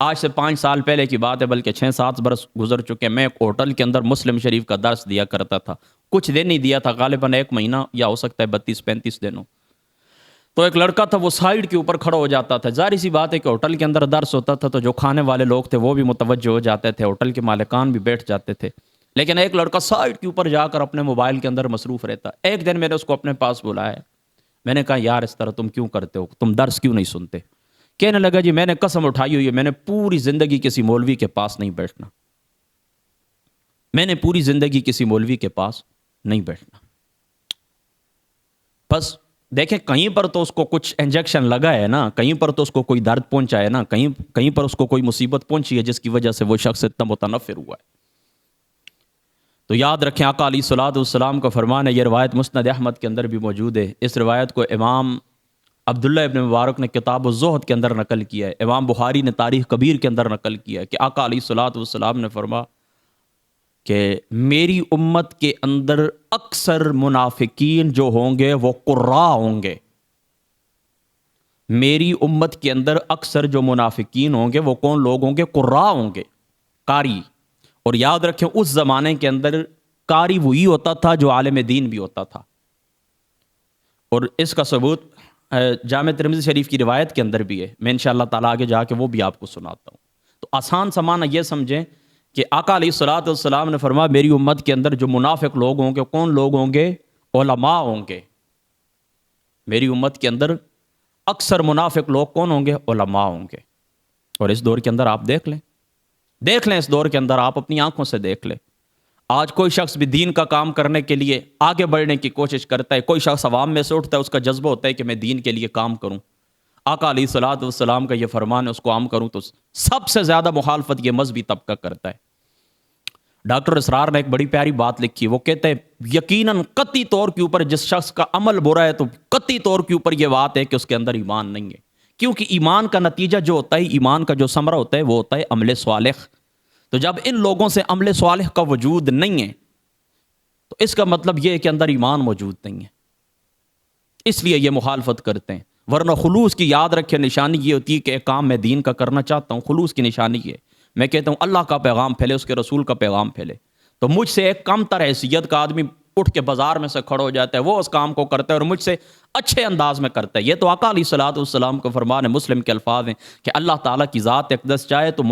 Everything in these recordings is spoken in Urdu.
آج سے 5 سال پہلے کی بات ہے، بلکہ 6-7 برس گزر چکے. میں ایک ہوٹل کے اندر مسلم شریف کا درس دیا کرتا تھا. کچھ دن نہیں دیا تھا، غالباً 1 مہینہ یا ہو سکتا ہے 32-35 دنوں. تو ایک لڑکا تھا، وہ سائیڈ کے اوپر کھڑا ہو جاتا تھا. ظاہر سی بات ہے کہ ہوٹل کے اندر درس ہوتا تھا تو جو کھانے والے لوگ تھے وہ بھی متوجہ ہو جاتے تھے، ہوٹل کے مالکان بھی بیٹھ جاتے تھے. لیکن ایک لڑکا سائیڈ کے اوپر جا کر اپنے موبائل کے اندر مصروف رہتا. ایک دن میں نے اس کو اپنے پاس بلایا. میں نے کہا یار اس طرح تم کیوں کرتے ہو، تم درس کیوں نہیں سنتے؟ کہنے لگا جی میں نے قسم اٹھائی ہوئی ہے، میں نے پوری زندگی کسی مولوی کے پاس نہیں بیٹھنا. میں نے پوری زندگی کسی مولوی کے پاس نہیں بیٹھنا. بس دیکھیں کہیں پر تو اس کو کچھ انجیکشن لگا ہے نا، کہیں پر تو اس کو کوئی درد پہنچا ہے نا، کہیں پر اس کو کوئی مصیبت پہنچی ہے جس کی وجہ سے وہ شخص اتنا متنفر ہوا ہے. تو یاد رکھیں آقا علیہ الصلوۃ والسلام کا فرمان ہے. یہ روایت مسند احمد کے اندر بھی موجود ہے. اس روایت کو امام عبداللہ ابن مبارک نے کتاب الزہد کے اندر نقل کیا ہے. امام بخاری نے تاریخ کبیر کے اندر نقل کیا ہے کہ آقا علیہ الصلوۃ والسلام نے فرمایا کہ میری امت کے اندر اکثر منافقین جو ہوں گے وہ قراء ہوں گے. میری امت کے اندر اکثر جو منافقین ہوں گے وہ کون لوگ ہوں گے؟ قراء ہوں گے، قاری. اور یاد رکھیں اس زمانے کے اندر قاری وہی ہوتا تھا جو عالم دین بھی ہوتا تھا. اور اس کا ثبوت جامع ترمذی شریف کی روایت کے اندر بھی ہے. میں انشاءاللہ تعالیٰ آگے جا کے وہ بھی آپ کو سناتا ہوں. تو آسان سمانا یہ سمجھیں کہ آقا علیہ الصلوۃ والسلام نے فرمایا میری امت کے اندر جو منافق لوگ ہوں گے کون لوگ ہوں گے؟ علماء ہوں گے. میری امت کے اندر اکثر منافق لوگ کون ہوں گے؟ علماء ہوں گے. اور اس دور کے اندر آپ دیکھ لیں اس دور کے اندر آپ اپنی آنکھوں سے دیکھ لیں. آج کوئی شخص بھی دین کا کام کرنے کے لیے آگے بڑھنے کی کوشش کرتا ہے. کوئی شخص عوام میں سے اٹھتا ہے، اس کا جذبہ ہوتا ہے کہ میں دین کے لیے کام کروں. آقا علیہ الصلوۃ والسلام کا یہ فرمان ہے اس کو عام کروں، تو سب سے زیادہ مخالفت یہ مذہبی طبقہ کرتا ہے. ڈاکٹر اسرار نے ایک بڑی پیاری بات لکھی. وہ کہتے ہیں یقیناً قطعی طور کے اوپر جس شخص کا عمل برا ہے تو قطعی طور کے اوپر یہ بات ہے کہ اس کے اندر ایمان نہیں ہے. کیونکہ ایمان کا نتیجہ جو ہوتا ہے، ایمان کا جو ثمرہ ہوتا ہے وہ ہوتا ہے عمل صالح. تو جب ان لوگوں سے عمل صالح کا وجود نہیں ہے تو اس کا مطلب یہ ہے کہ اندر ایمان موجود نہیں ہے، اس لیے یہ مخالفت کرتے ہیں. ورنہ خلوص کی یاد رکھے نشانی یہ ہوتی ہے کہ ایک کام میں دین کا کرنا چاہتا ہوں، خلوص کی نشانی یہ ہے میں کہتا ہوں اللہ کا پیغام پھیلے، اس کے رسول کا پیغام پھیلے. تو مجھ سے ایک کم تر حیثیت کا آدمی اٹھ کے بازار میں سے کھڑا ہو جاتا ہے، وہ اس کام کو کرتا ہے اور مجھ سے اچھے انداز میں کرتا ہے. یہ تو آقا علیہ الصلوۃ والسلام کا فرمان ہے. مسلم کے الفاظ ہیں کہ اللہ تعالیٰ کی ذات اقدس چاہے تو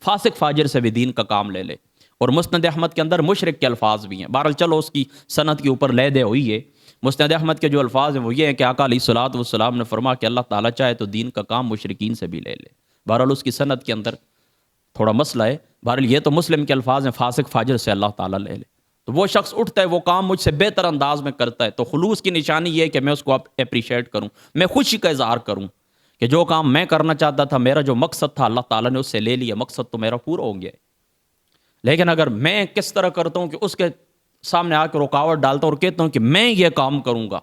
فاسق فاجر سے بھی دین کا کام لے لے. اور مسند احمد کے اندر مشرک کے الفاظ بھی ہیں. بہرحال چلو اس کی سند کے اوپر لے دے ہوئی ہے. مسند احمد کے جو الفاظ ہیں وہ یہ ہیں کہ آقا علیہ الصلوۃ والسلام نے فرمایا کہ اللہ تعالیٰ چاہے تو دین کا کام مشرکین سے بھی لے لے. بہرحال اس کی سند کے اندر تھوڑا مسئلہ ہے. بہرحال یہ تو مسلم کے الفاظ ہیں فاسق فاجر سے اللہ تعالیٰ لے لے. تو وہ شخص اٹھتا ہے، وہ کام مجھ سے بہتر انداز میں کرتا ہے. تو خلوص کی نشانی یہ ہے کہ میں اس کو اپریشیٹ کروں، میں خوشی کا اظہار کروں کہ جو کام میں کرنا چاہتا تھا، میرا جو مقصد تھا اللہ تعالیٰ نے اس سے لے لیا، مقصد تو میرا پورا ہو گیا ہے. لیکن اگر میں کس طرح کرتا ہوں کہ اس کے سامنے آ کے رکاوٹ ڈالتا ہوں اور کہتا ہوں کہ میں یہ کام کروں گا،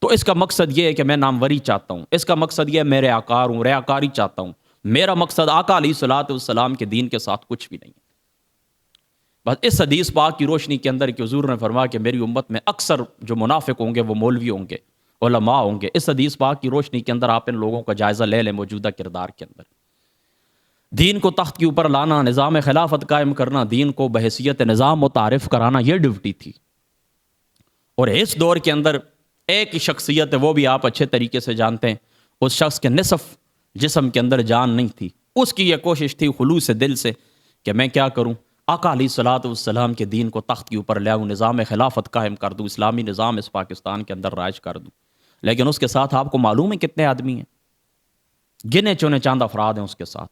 تو اس کا مقصد یہ ہے کہ میں ناموری چاہتا ہوں، اس کا مقصد یہ ہے میں ریاکار ہوں، ریاکاری چاہتا ہوں. میرا مقصد آقا علیہ الصلوۃ والسلام کے دین کے ساتھ کچھ بھی نہیں ہے. بس اس حدیث پاک کی روشنی کے اندر کہ حضور نے فرمایا کہ میری امت میں اکثر جو منافق ہوں گے وہ مولوی ہوں گے، علماء ہوں گے. اس حدیث پاک کی روشنی کے اندر آپ ان لوگوں کا جائزہ لے لیں موجودہ کردار کے اندر. دین کو تخت کے اوپر لانا، نظام خلافت قائم کرنا، دین کو بحیثیت نظام متعارف کرانا، یہ ڈیوٹی تھی. اور اس دور کے اندر ایک ہی شخصیت ہے، وہ بھی آپ اچھے طریقے سے جانتے ہیں. اس شخص کے نصف جسم کے اندر جان نہیں تھی. اس کی یہ کوشش تھی خلوص دل سے کہ میں کیا کروں، آقا علیہ الصلوۃ والسلام کے دین کو تخت کے اوپر لے آؤں، نظام خلافت قائم کر دوں، اسلامی نظام اس پاکستان کے اندر رائج کر دوں. لیکن اس کے ساتھ آپ کو معلوم ہے کتنے آدمی ہیں؟ گنے چونے چاند افراد ہیں اس کے ساتھ.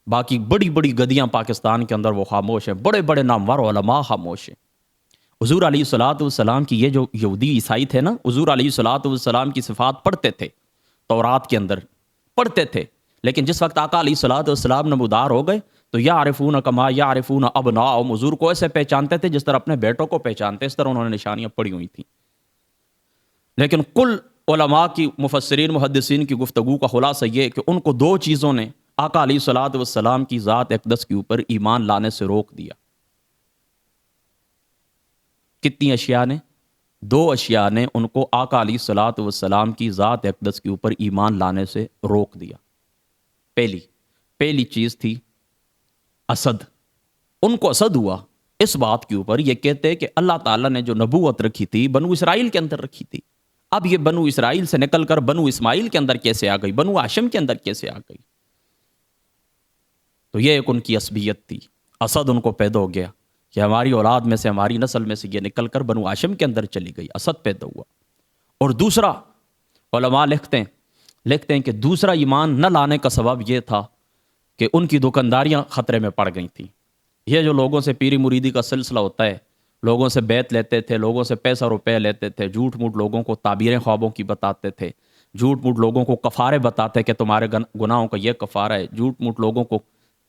باقی بڑی بڑی گدیاں پاکستان کے اندر وہ خاموش ہیں، بڑے بڑے نامور علماء خاموش ہیں. حضور علیہ الصلوۃ والسلام کی یہ جو یہودی عیسائی تھے نا، حضور علیہ الصلوۃ والسلام کی صفات پڑھتے تھے، تورات کے اندر پڑھتے تھے. لیکن جس وقت آقا علیہ الصلوۃ والسلام نمودار ہو گئے تو یعرفون کما یعرفون ابناءہم، حضور کو ایسے پہچانتے تھے جس طرح اپنے بیٹوں کو پہچانتے، اس طرح انہوں نے نشانیاں پڑھی ہوئی تھیں. لیکن کل علماء کی، مفسرین محدثین کی گفتگو کا خلاصہ یہ ہے کہ ان کو دو چیزوں نے آقا علیہ الصلوۃ والسلام کی ذات اقدس کے اوپر ایمان لانے سے روک دیا. کتنی اشیاء نے؟ دو اشیاء نے ان کو آقا علیہ الصلوۃ والسلام کی ذات اقدس کے اوپر ایمان لانے سے روک دیا. پہلی، پہلی چیز تھی اسد. ان کو اسد ہوا اس بات کے اوپر، یہ کہتے کہ اللہ تعالیٰ نے جو نبوت رکھی تھی بنو اسرائیل کے اندر رکھی تھی، اب یہ بنو اسرائیل سے نکل کر بنو اسماعیل کے اندر کیسے آ گئی، بنو ہاشم کے اندر کیسے آ گئی. تو یہ ایک ان کی عصبیت تھی. اسد ان کو پیدا ہو گیا کہ ہماری اولاد میں سے، ہماری نسل میں سے یہ نکل کر بنو ہاشم کے اندر چلی گئی، اسد پیدا ہوا. اور دوسرا علماء لکھتے ہیں کہ دوسرا ایمان نہ لانے کا سبب یہ تھا کہ ان کی دکانداریاں خطرے میں پڑ گئی تھیں. یہ جو لوگوں سے پیری مریدی کا سلسلہ ہوتا ہے، لوگوں سے بیعت لیتے تھے، لوگوں سے پیسہ روپے لیتے تھے، جھوٹ موٹ لوگوں کو تعبیریں خوابوں کی بتاتے تھے، جھوٹ موٹ لوگوں کو کفارے بتاتے کہ تمہارے گناہوں کا یہ کفارہ ہے، جھوٹ موٹ لوگوں کو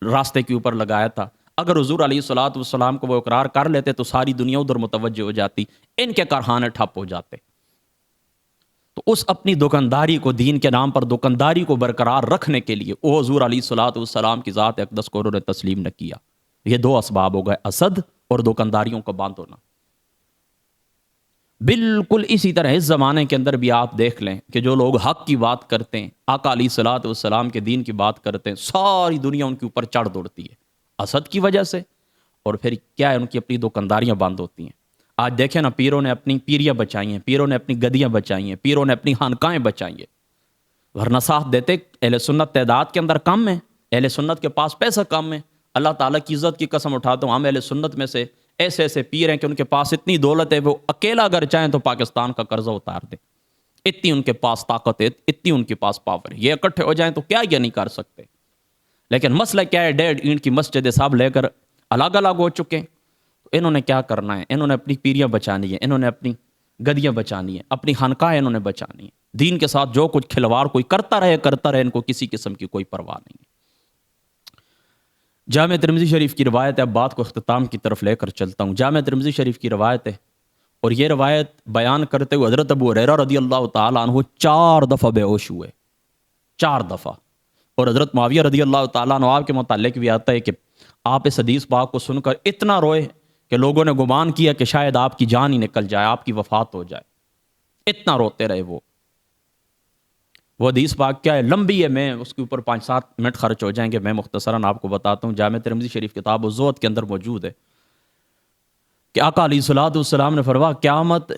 راستے کے اوپر لگایا تھا. اگر حضور علیہ الصلوۃ والسلام کو وہ اقرار کر لیتے تو ساری دنیا ادھر متوجہ ہو جاتی، ان کے کارخانے ٹھپ ہو جاتے. تو اس اپنی دکانداری کو، دین کے نام پر دکانداری کو برقرار رکھنے کے لیے وہ حضور علیہ الصلوۃ والسلام کی ذات اقدس کو انہوں نے تسلیم نہ کیا. یہ دو اسباب ہو گئے، اسد اور دکانداریوں کا باندھ ہونا. بالکل اسی طرح اس زمانے کے اندر بھی آپ دیکھ لیں کہ جو لوگ حق کی بات کرتے ہیں، آقا علیہ الصلوۃ والسلام کے دین کی بات کرتے ہیں، ساری دنیا ان کے اوپر چڑھ دوڑتی ہے اسد کی وجہ سے. اور پھر کیا ہے، ان کی اپنی دکانداریاں بند ہوتی ہیں. آج دیکھیں نا، پیروں نے اپنی پیریاں بچائی ہیں، پیروں نے اپنی گدیاں بچائی ہیں، پیروں نے اپنی خانقاہیں بچائی ہیں. ورنہ ساتھ دیتے اہل سنت تعداد کے اندر کم ہے، اہل سنت کے پاس پیسہ کم ہے. اللہ تعالیٰ کی عزت کی قسم اٹھاتا ہوں، ہم اہل سنت میں سے ایسے ایسے پیر ہیں کہ ان کے پاس اتنی دولت ہے، وہ اکیلا اگر چاہیں تو پاکستان کا قرضہ اتار دیں. اتنی ان کے پاس طاقت ہے، اتنی ان کے پاس پاور ہے. یہ اکٹھے ہو جائیں تو کیا یہ نہیں کر سکتے. لیکن مسئلہ کیا ہے، 1.5 اینٹ کی مسجد سب لے کر الگ الگ ہو چکے ہیں. انہوں نے کیا کرنا ہے، انہوں نے اپنی پیریاں بچانی ہے، انہوں نے اپنی گدیاں بچانی ہے، اپنی خانقاہیں انہوں نے بچانی ہے. دین کے ساتھ جو کچھ کھلواڑ کوئی کرتا رہے، ان کو کسی قسم کی کوئی پرواہ نہیں ہے. جامع ترمذی شریف کی روایت ہے، اب بات کو اختتام کی طرف لے کر چلتا ہوں. جامع ترمذی شریف کی روایت ہے، اور یہ روایت بیان کرتے ہوئے حضرت ابو ہریرہ رضی اللہ تعالیٰ عنہ 4 دفعہ بے ہوش ہوئے، 4 دفعہ. اور حضرت معاویہ رضی اللہ تعالیٰ عنہ آپ کے متعلق بھی آتا ہے کہ آپ اس حدیث پاک کو سن کر اتنا روئے کہ لوگوں نے گمان کیا کہ شاید آپ کی جان ہی نکل جائے، آپ کی وفات ہو جائے. اتنا روتے رہے وہ حدیث پاک کیا ہے، لمبی ہے، میں اس کے اوپر 5-7 منٹ خرچ ہو جائیں گے. میں مختصراً آپ کو بتاتا ہوں. جامع ترمذی شریف کتاب الزہد کے اندر موجود ہے کہ آقا علیہ الصلوۃ والسلام نے فرمایا قیامت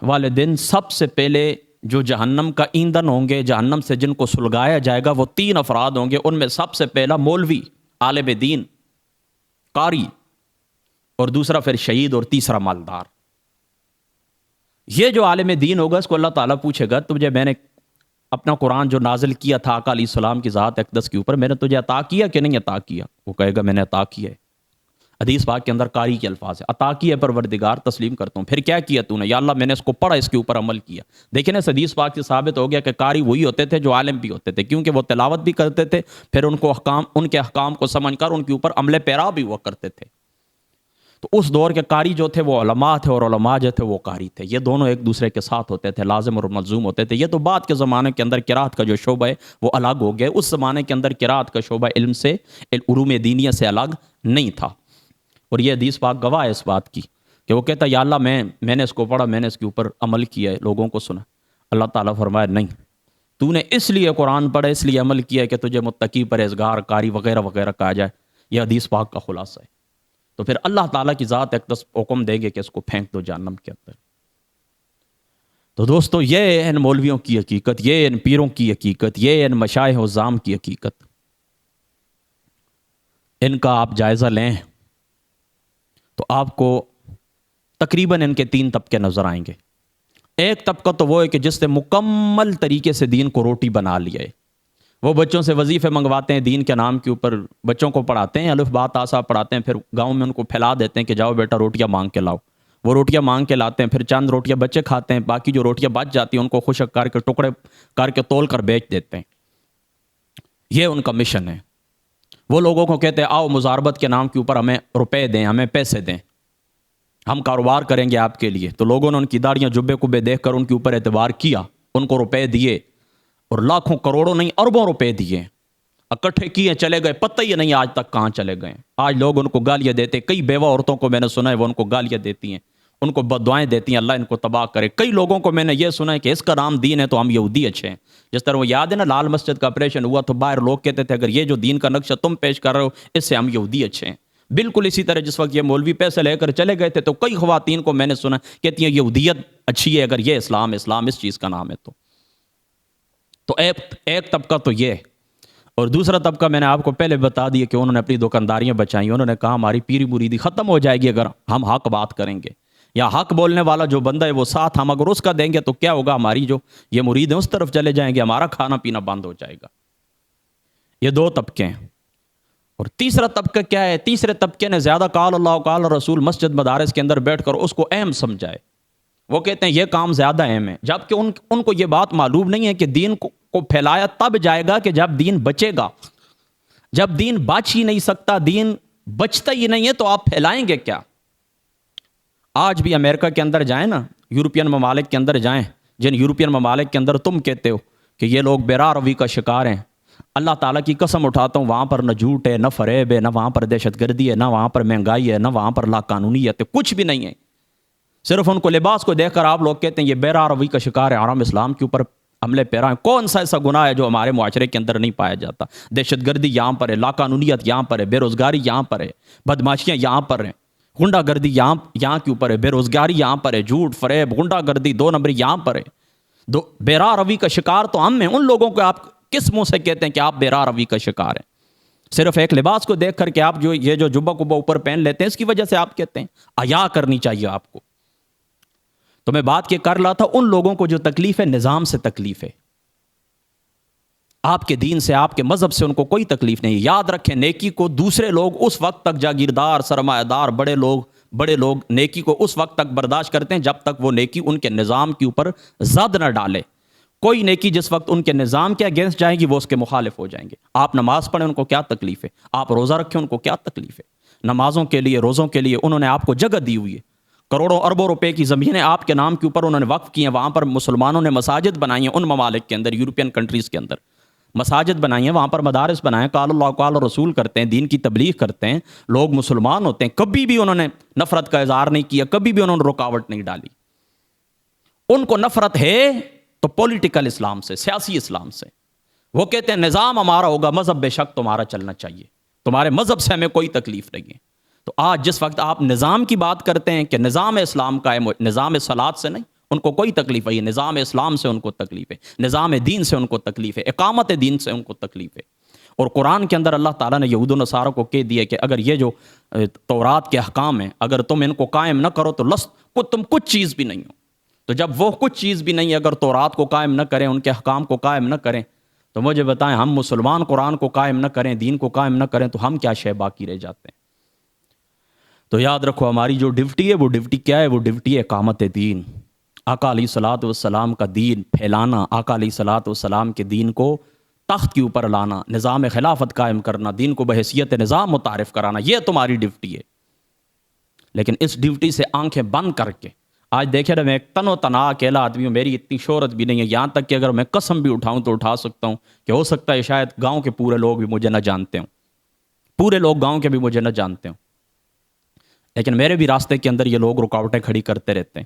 والے دن سب سے پہلے جو جہنم کا ایندھن ہوں گے، جہنم سے جن کو سلگایا جائے گا، وہ 3 افراد ہوں گے. ان میں سب سے پہلا مولوی، عالم دین، قاری، اور دوسرا پھر شہید، اور تیسرا مالدار. یہ جو عالم دین ہوگا اس کو اللہ تعالیٰ پوچھے گا، تجھے میں نے اپنا قرآن جو نازل کیا تھا آقا علیہ السلام کی ذات اقدس کے اوپر، میں نے تجھے عطا کیا کہ نہیں عطا کیا؟ وہ کہے گا میں نے عطا کیا ہے. حدیث پاک کے اندر قاری کے الفاظ ہے، عطا کیا پروردگار، تسلیم کرتا ہوں. پھر کیا کیا تو نے؟ یا اللہ میں نے اس کو پڑھا، اس کے اوپر عمل کیا. دیکھیں نا، حدیث پاک سے ثابت ہو گیا کہ قاری وہی ہوتے تھے جو عالم بھی ہوتے تھے، کیونکہ وہ تلاوت بھی کرتے تھے، پھر ان کے احکام کو سمجھ کر ان کے اوپر عمل پیرا بھی ہوا کرتے تھے. تو اس دور کے قاری جو تھے وہ علماء تھے، اور علماء جو تھے وہ قاری تھے. یہ دونوں ایک دوسرے کے ساتھ ہوتے تھے، لازم اور ملزوم ہوتے تھے. یہ تو بعد کے زمانے کے اندر قرات کا جو شعبہ ہے وہ الگ ہو گیا. اس زمانے کے اندر قرات کا شعبہ علم سے، علوم دینیہ سے الگ نہیں تھا. اور یہ حدیث پاک گواہ ہے اس بات کی کہ وہ کہتا ہے یا اللہ میں نے اس کو پڑھا، میں نے اس کے اوپر عمل کیا ہے، لوگوں کو سنا. اللہ تعالیٰ فرمایا نہیں، تو نے اس لیے قرآن پڑھا، اس لیے عمل کیا کہ تجھے متقی، پرہیزگار، قاری وغیرہ وغیرہ کہا جائے. یہ حدیث پاک کا خلاصہ ہے. تو پھر اللہ تعالیٰ کی ذات اقدس حکم دے گے کہ اس کو پھینک دو جہنم کے اندر. تو دوستو، یہ ان مولویوں کی حقیقت، یہ ان پیروں کی حقیقت، یہ ان مشائخ عظام کی حقیقت. ان کا آپ جائزہ لیں تو آپ کو تقریباً ان کے 3 طبقے نظر آئیں گے. ایک طبقہ تو وہ ہے کہ جس نے مکمل طریقے سے دین کو روٹی بنا لیا ہے. وہ بچوں سے وظیفے منگواتے ہیں، دین کے نام کے اوپر بچوں کو پڑھاتے ہیں، الف با تا سا پڑھاتے ہیں، پھر گاؤں میں ان کو پھیلا دیتے ہیں کہ جاؤ بیٹا روٹیاں مانگ کے لاؤ. وہ روٹیاں مانگ کے لاتے ہیں، پھر چند روٹیاں بچے کھاتے ہیں، باقی جو روٹیاں بچ جاتی ہیں ان کو خشک کر کے ٹکڑے کر کے تول کر بیچ دیتے ہیں. یہ ان کا مشن ہے. وہ لوگوں کو کہتے ہیں آؤ مزاربت کے نام کے اوپر ہمیں روپے دیں، ہمیں پیسے دیں، ہم کاروبار کریں گے آپ کے لیے. تو لوگوں نے ان کی داڑیاں جبے کبے دیکھ کر ان کے اوپر اعتبار کیا، ان کو روپے دیے، اور لاکھوں کروڑوں نہیں اربوں روپے دیے، اکٹھے کیے، چلے گئے، پتہ ہی نہیں آج تک کہاں چلے گئے. آج لوگ ان کو گالیاں دیتے. کئی بیوہ عورتوں کو میں نے سنا ہے وہ ان کو گالیاں دیتی ہیں، ان کو بددعائیں دیتی ہیں اللہ ان کو تباہ کرے. کئی لوگوں کو میں نے یہ سنا ہے کہ اس کا نام دین ہے تو ہم یہودی اچھے ہیں. جس طرح وہ یاد ہے نا لال مسجد کا آپریشن ہوا تو باہر لوگ کہتے تھے اگر یہ جو دین کا نقشہ تم پیش کر رہے ہو اس سے ہم یہودی اچھے ہیں. بالکل اسی طرح جس وقت یہ مولوی پیسے لے کر چلے گئے تھے تو کئی خواتین کو میں نے سنا کہتی ہیں یہودیت اچھی ہے اگر یہ اسلام اس چیز کا نام ہے تو ایک طبقہ تو یہ ہے. اور دوسرا طبقہ میں نے آپ کو پہلے بتا دیا کہ انہوں نے اپنی دکانداریاں بچائیں. انہوں نے کہا ہماری پیری مریدی ختم ہو جائے گی اگر ہم حق بات کریں گے, یا حق بولنے والا جو بندہ ہے وہ ساتھ ہم اگر اس کا دیں گے تو کیا ہوگا, ہماری جو یہ مرید ہیں اس طرف چلے جائیں گے, ہمارا کھانا پینا بند ہو جائے گا. یہ دو طبقے ہیں. اور تیسرا طبقہ کیا ہے؟ تیسرے طبقے نے زیادہ قال اللہ قال رسول مسجد مدارس کے اندر بیٹھ کر اس کو اہم سمجھائے. وہ کہتے ہیں یہ کام زیادہ اہم ہے, جبکہ ان کو یہ بات معلوم نہیں ہے کہ دین کو پھیلایا تب جائے گا کہ جب دین بچے گا. جب دین بچ ہی نہیں سکتا, دین بچتا ہی نہیں ہے تو آپ پھیلائیں گے کیا؟ آج بھی امریکہ کے اندر جائیں نا, یورپین ممالک کے اندر جائیں, جن یورپین ممالک کے اندر تم کہتے ہو کہ یہ لوگ بیرا روی کا شکار ہیں, اللہ تعالیٰ کی قسم اٹھاتا ہوں وہاں پر نہ جھوٹ ہے, نہ فریب ہے, نہ وہاں پر دہشت گردی ہے, نہ وہاں پر مہنگائی ہے, نہ وہاں پر لا قانونیت ہے, کچھ بھی نہیں ہے. صرف ان کو لباس کو دیکھ کر آپ لوگ کہتے ہیں یہ بیرا روی کا شکار ہے, حرام اسلام کے اوپر عملے پیرا ہے. کون سا ایسا گناہ ہے جو ہمارے معاشرے کے اندر نہیں پایا جاتا؟ دہشت گردی یہاں پر ہے, لا قانونیت یہاں پر ہے, بے روزگاری یہاں پر ہے, بدماشیاں یہاں پر ہیں, غنڈہ گردی یہاں کے اوپر ہے, بے روزگاری یہاں پر ہے, جھوٹ فریب غنڈہ گردی دو نمبری یہاں پر ہے. بیرا روی کا شکار تو ہم ہیں. ان لوگوں کو آپ کس منہ سے کہتے ہیں کہ آپ بیرا روی کا شکار ہیں؟ صرف ایک لباس کو دیکھ کر کے آپ جو یہ جو جبہ کبہ اوپر پہن لیتے ہیں اس کی وجہ سے آپ کہتے ہیں. حیا کرنی چاہیے آپ کو. تو میں بات یہ کر رہا تھا ان لوگوں کو جو تکلیف ہے نظام سے تکلیف ہے, آپ کے دین سے آپ کے مذہب سے ان کو کوئی تکلیف نہیں. یاد رکھیں نیکی کو دوسرے لوگ اس وقت تک جاگیردار سرمایہ دار بڑے لوگ نیکی کو اس وقت تک برداشت کرتے ہیں جب تک وہ نیکی ان کے نظام کے اوپر زد نہ ڈالے. کوئی نیکی جس وقت ان کے نظام کے اگینسٹ جائے گی وہ اس کے مخالف ہو جائیں گے. آپ نماز پڑھیں ان کو کیا تکلیف ہے, آپ روزہ رکھیں ان کو کیا تکلیف ہے. نمازوں کے لیے روزوں کے لیے انہوں نے آپ کو جگہ دی ہوئی ہے, کروڑوں اربوں روپے کی زمینیں آپ کے نام کے اوپر انہوں نے وقف کی ہیں, وہاں پر مسلمانوں نے مساجد بنائی ہیں. ان ممالک کے اندر یورپین کنٹریز کے اندر مساجد بنائی ہیں, وہاں پر مدارس بنائے, قال اللہ قال رسول کرتے ہیں, دین کی تبلیغ کرتے ہیں, لوگ مسلمان ہوتے ہیں. کبھی بھی انہوں نے نفرت کا اظہار نہیں کیا, کبھی بھی انہوں نے رکاوٹ نہیں ڈالی. ان کو نفرت ہے تو پولیٹیکل اسلام سے, سیاسی اسلام سے. وہ کہتے ہیں نظام ہمارا ہوگا, مذہب بے شک تمہارا چلنا چاہیے, تمہارے مذہب سے ہمیں کوئی تکلیف نہیں ہے. تو آج جس وقت آپ نظام کی بات کرتے ہیں کہ نظام اسلام کا ہے, نظام صلاۃ سے نہیں, ان کو کوئی تکلیف ہے. نظام اسلام سے ان کو تکلیف ہے, نظام دین سے ان کو تکلیف ہے, اقامت دین سے ان کو تکلیف ہے. اور قرآن کے اندر اللہ تعالیٰ نے یہود و نصارہ کو کہہ دیا کہ اگر یہ جو تورات کے احکام ہیں اگر تم ان کو قائم نہ کرو تو تم کچھ چیز بھی نہیں ہو. تو جب وہ کچھ چیز بھی نہیں, اگر تورات کو قائم نہ کریں, ان کے احکام کو قائم نہ کریں, تو مجھے بتائیں ہم مسلمان قرآن کو قائم نہ کریں, دین کو قائم نہ کریں, تو ہم کیا شے باقی رہ جاتے ہیں؟ تو یاد رکھو ہماری جو ڈیوٹی ہے وہ ڈیوٹی کیا ہے؟ وہ ڈیوٹی ہے اقامت دین. آقا علیہ الصلوۃ والسلام کا دین پھیلانا, آقا علیہ الصلوۃ والسلام کے دین کو تخت کے اوپر لانا, نظام خلافت قائم کرنا, دین کو بحیثیت نظام متعارف کرانا, یہ تمہاری ڈیوٹی ہے. لیکن اس ڈیوٹی سے آنکھیں بند کر کے آج دیکھیں نا, میں ایک تن و تنہا اکیلا آدمی ہوں, میری اتنی شہرت بھی نہیں ہے, یہاں تک کہ اگر میں قسم بھی اٹھاؤں تو اٹھا سکتا ہوں کہ ہو سکتا ہے شاید گاؤں کے پورے لوگ بھی مجھے نہ جانتے ہوں, پورے لوگ گاؤں کے بھی مجھے نہ جانتے ہوں. لیکن میرے بھی راستے کے اندر یہ لوگ رکاوٹیں کھڑی کرتے رہتے ہیں.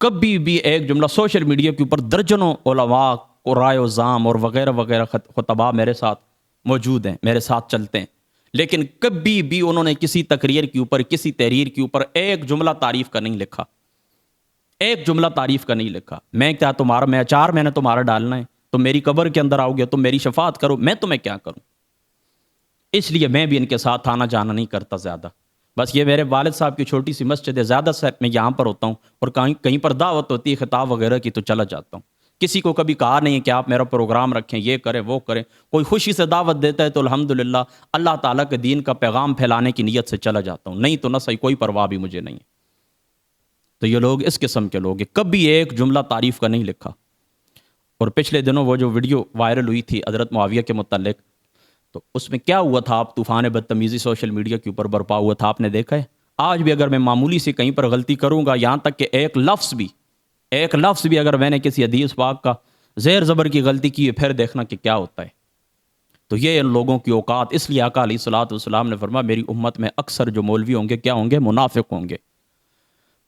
کبھی بھی ایک جملہ سوشل میڈیا کے اوپر درجنوں علماء قرائے و زام اور وغیرہ وغیرہ خطباء میرے ساتھ موجود ہیں, میرے ساتھ چلتے ہیں, لیکن کبھی بھی انہوں نے کسی تقریر کے اوپر, کسی تحریر کے اوپر ایک جملہ تعریف کا نہیں لکھا, ایک جملہ تعریف کا نہیں لکھا. میں کیا تمہارا, میں اچار میں نے تمہارا ڈالنا ہے, تم میری قبر کے اندر آؤ گے, تم میری شفاعت کرو, میں تمہیں کیا کروں؟ اس لیے میں بھی ان کے ساتھ آنا جانا نہیں کرتا زیادہ. بس یہ میرے والد صاحب کی چھوٹی سی مسجد ہے, زیادہ سے میں یہاں پر ہوتا ہوں, اور کہیں پر دعوت ہوتی ہے خطاب وغیرہ کی تو چلا جاتا ہوں. کسی کو کبھی کہا نہیں ہے کہ آپ میرا پروگرام رکھیں, یہ کریں وہ کریں. کوئی خوشی سے دعوت دیتا ہے تو الحمدللہ اللہ تعالیٰ کے دین کا پیغام پھیلانے کی نیت سے چلا جاتا ہوں, نہیں تو نہ صحیح کوئی پرواہ بھی مجھے نہیں ہے. تو یہ لوگ اس قسم کے لوگ ہیں, کبھی ایک جملہ تعریف کا نہیں لکھا. اور پچھلے دنوں وہ جو ویڈیو وائرل ہوئی تھی حضرت معاویہ کے متعلق, تو اس میں کیا ہوا تھا؟ آپ طوفان بدتمیزی سوشل میڈیا کے اوپر برپا ہوا تھا, آپ نے دیکھا ہے. آج بھی اگر میں معمولی سے کہیں پر غلطی کروں گا, یہاں تک کہ ایک لفظ بھی اگر میں نے کسی حدیث پاک کا زیر زبر کی غلطی کی ہے, پھر دیکھنا کہ کیا ہوتا ہے. تو یہ ان لوگوں کی اوقات. اس لیے آقا علیہ الصلوۃ والسلام نے فرمایا میری امت میں اکثر جو مولوی ہوں گے کیا ہوں گے؟ منافق ہوں گے.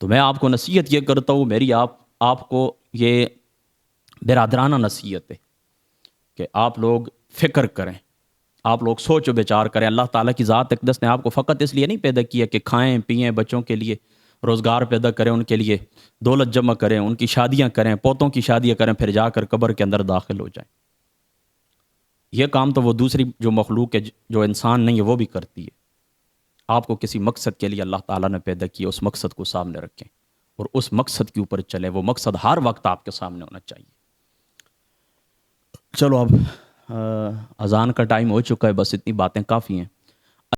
تو میں آپ کو نصیحت یہ کرتا ہوں، میری آپ کو یہ برادرانہ نصیحت ہے کہ آپ لوگ فکر کریں، آپ لوگ سوچ و بچار کریں۔ اللہ تعالیٰ کی ذات اقدس نے آپ کو فقط اس لیے نہیں پیدا کیا کہ کھائیں پئیں، بچوں کے لیے روزگار پیدا کریں، ان کے لیے دولت جمع کریں، ان کی شادیاں کریں، پوتوں کی شادیاں کریں، پھر جا کر قبر کے اندر داخل ہو جائیں۔ یہ کام تو وہ دوسری جو مخلوق ہے، جو انسان نہیں ہے، وہ بھی کرتی ہے۔ آپ کو کسی مقصد کے لیے اللہ تعالیٰ نے پیدا کیا، اس مقصد کو سامنے رکھیں اور اس مقصد کے اوپر چلیں۔ وہ مقصد ہر وقت آپ کے سامنے ہونا چاہیے۔ چلو اب اذان کا ٹائم ہو چکا ہے، بس اتنی باتیں کافی ہیں۔